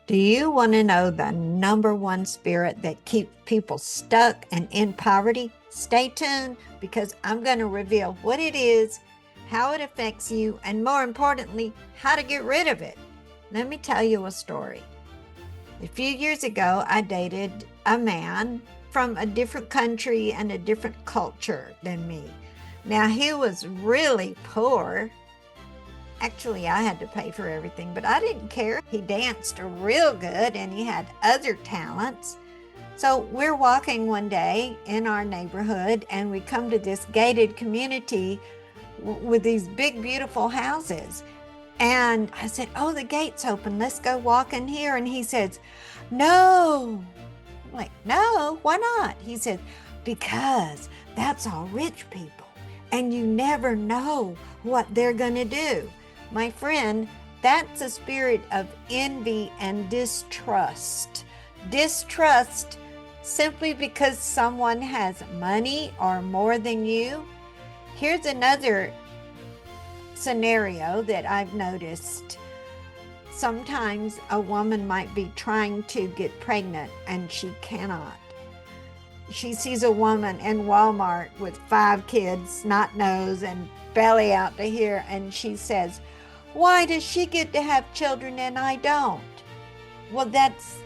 Do you want to know the number one spirit that keeps people stuck and in poverty? Stay tuned because I'm going to reveal what it is, how it affects you, and more importantly, how to get rid of it. Let me tell you a story. A few years ago, I dated a man from a different country and a different culture than me. Now, he was really poor. Actually, I had to pay for everything, but I didn't care. He danced real good and he had other talents. So we're walking one day in our neighborhood and we come to this gated community with these big, beautiful houses. And I said, "Oh, the gate's open. Let's go walk in here." And he says, "No." I'm like, "No, why not?" He said, "Because that's all rich people and you never know what they're going to do." My friend, that's a spirit of envy and distrust. Distrust simply because someone has money or more than you. Here's another scenario that I've noticed. Sometimes a woman might be trying to get pregnant and she cannot. She sees a woman in Walmart with 5 kids, snot nose and belly out to here, and she says, "Why does she get to have children and I don't?" Well, that's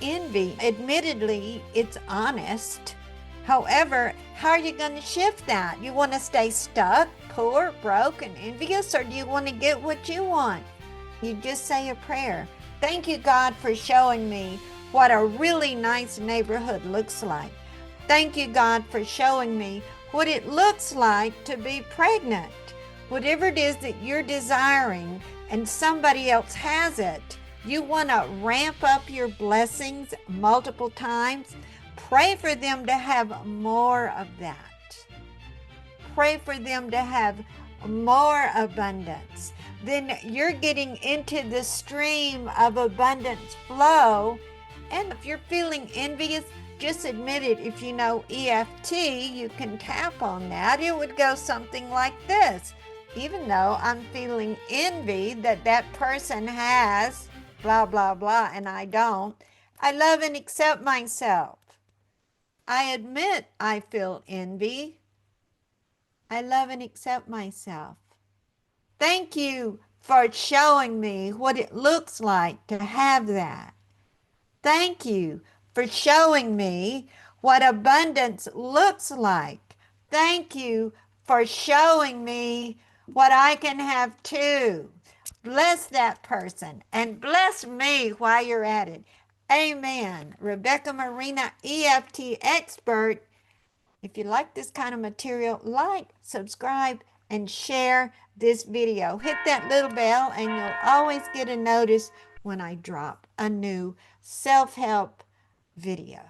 envy. Admittedly, it's honest. However, how are you going to shift that? You want to stay stuck, poor, broke, and envious, or do you want to get what you want? You just say a prayer. "Thank you, God, for showing me what a really nice neighborhood looks like. Thank you, God, for showing me what it looks like to be pregnant." Whatever it is that you're desiring and somebody else has it, you want to ramp up your blessings multiple times. Pray for them to have more of that. Pray for them to have more abundance. Then you're getting into the stream of abundance flow. And if you're feeling envious, just admit it. If you know EFT, you can tap on that. It would go something like this. Even though I'm feeling envy that that person has blah, blah, blah, and I don't, I love and accept myself. I admit I feel envy. I love and accept myself. Thank you for showing me what it looks like to have that. Thank you for showing me what abundance looks like. Thank you for showing me what I can have too. Bless that person and bless me while you're at it. Amen. Rebecca Marina, EFT expert. If you like this kind of material, like, subscribe, and share this video. Hit that little bell and you'll always get a notice when I drop a new self-help video.